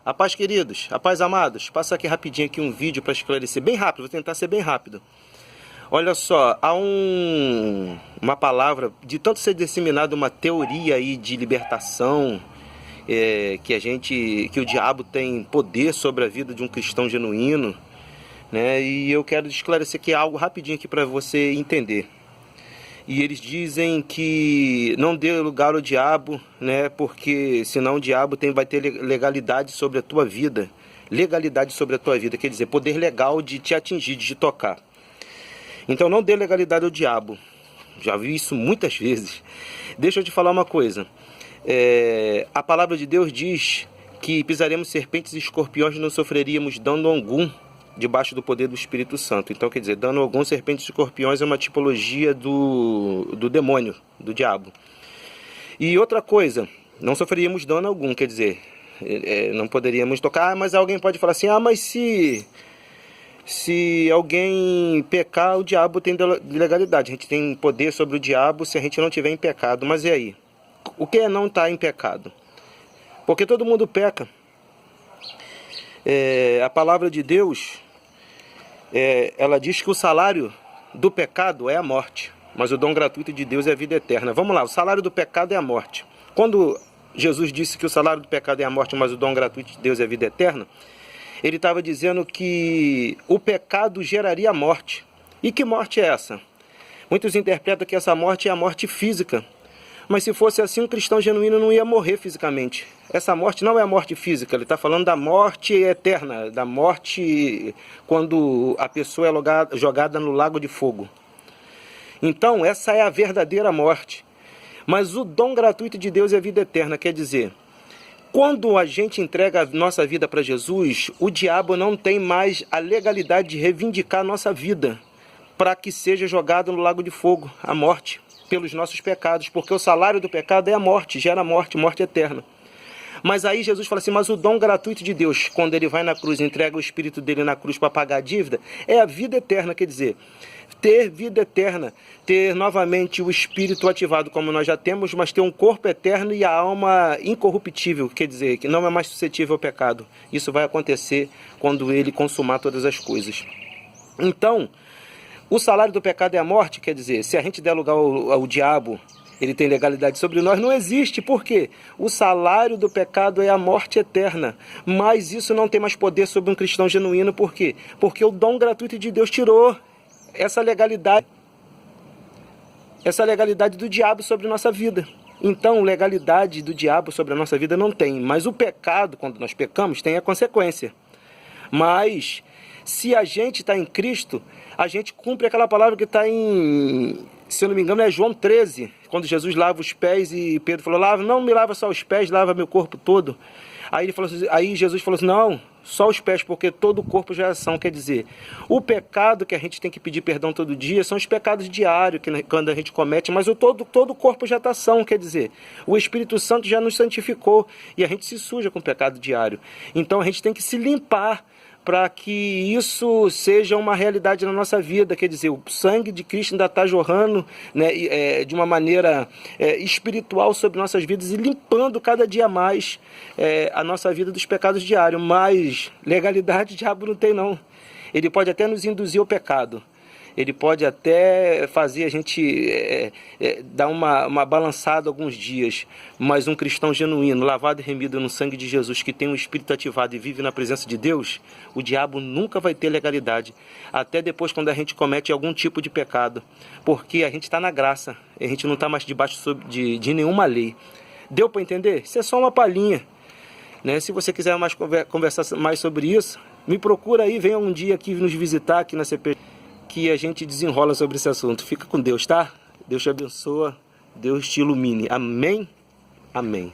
A paz, queridos, a paz, amados. Passa aqui rapidinho aqui um vídeo para esclarecer, bem rápido, vou tentar ser bem rápido. Olha só, há uma palavra, de tanto ser disseminada uma teoria aí de libertação, que o diabo tem poder sobre a vida de um cristão genuíno, né? E eu quero esclarecer aqui algo rapidinho aqui para você entender. E eles dizem que não dê lugar ao diabo, né? Porque senão o diabo vai ter legalidade sobre a tua vida. Legalidade sobre a tua vida, quer dizer, poder legal de te atingir, de te tocar. Então não dê legalidade ao diabo. Já vi isso muitas vezes. Deixa eu te falar uma coisa. A palavra de Deus diz que pisaremos serpentes e escorpiões e não sofreríamos dano algum debaixo do poder do Espírito Santo. Então, quer dizer, dano algum, serpentes e escorpiões é uma tipologia do demônio, do diabo. E outra coisa, não sofreríamos dano algum, quer dizer, não poderíamos tocar, mas alguém pode falar assim, mas se alguém pecar, o diabo tem legalidade, a gente tem poder sobre o diabo se a gente não estiver em pecado. Mas e aí? O que é não estar em pecado? Porque todo mundo peca. A palavra de Deus, ela diz que o salário do pecado é a morte, mas o dom gratuito de Deus é a vida eterna. Vamos lá, o salário do pecado é a morte. Quando Jesus disse que o salário do pecado é a morte, mas o dom gratuito de Deus é a vida eterna, ele estava dizendo que o pecado geraria a morte. E que morte é essa? Muitos interpretam que essa morte é a morte física. Mas se fosse assim, um cristão genuíno não ia morrer fisicamente. Essa morte não é a morte física, ele está falando da morte eterna, da morte quando a pessoa é jogada no lago de fogo. Então, essa é a verdadeira morte. Mas o dom gratuito de Deus é a vida eterna, quer dizer, quando a gente entrega a nossa vida para Jesus, o diabo não tem mais a legalidade de reivindicar a nossa vida para que seja jogado no lago de fogo, a morte, pelos nossos pecados, porque o salário do pecado é a morte, gera morte, morte eterna. Mas aí Jesus fala assim, mas o dom gratuito de Deus, quando ele vai na cruz, entrega o Espírito dele na cruz para pagar a dívida, é a vida eterna, quer dizer, ter vida eterna, ter novamente o Espírito ativado como nós já temos, mas ter um corpo eterno e a alma incorruptível, quer dizer, que não é mais suscetível ao pecado. Isso vai acontecer quando ele consumar todas as coisas. Então, o salário do pecado é a morte, quer dizer, se a gente der lugar ao diabo, ele tem legalidade sobre nós, não existe. Por quê? O salário do pecado é a morte eterna, mas isso não tem mais poder sobre um cristão genuíno. Por quê? Porque o dom gratuito de Deus tirou essa legalidade do diabo sobre nossa vida. Então, legalidade do diabo sobre a nossa vida não tem, mas o pecado, quando nós pecamos, tem a consequência. Mas se a gente está em Cristo, a gente cumpre aquela palavra que está em, se eu não me engano, é João 13, quando Jesus lava os pés e Pedro falou, não me lava só os pés, lava meu corpo todo. Aí Jesus falou assim, não, só os pés, porque todo o corpo já é ação. Quer dizer, o pecado que a gente tem que pedir perdão todo dia são os pecados diários, quando a gente comete, mas todo o corpo já está ação. Quer dizer, o Espírito Santo já nos santificou e a gente se suja com o pecado diário. Então a gente tem que se limpar para que isso seja uma realidade na nossa vida. Quer dizer, o sangue de Cristo ainda está jorrando, né, de uma maneira espiritual sobre nossas vidas e limpando cada dia mais a nossa vida dos pecados diários. Mas legalidade o diabo não tem, não. Ele pode até nos induzir ao pecado. Ele pode até fazer a gente dar uma balançada alguns dias, mas um cristão genuíno, lavado e remido no sangue de Jesus, que tem um espírito ativado e vive na presença de Deus, o diabo nunca vai ter legalidade, até depois quando a gente comete algum tipo de pecado, porque a gente está na graça, a gente não está mais debaixo de nenhuma lei. Deu para entender? Isso é só uma palhinha, né? Se você quiser conversar mais sobre isso, me procura aí, venha um dia aqui nos visitar aqui na CP, que a gente desenrola sobre esse assunto. Fica com Deus, tá? Deus te abençoa, Deus te ilumine. Amém? Amém.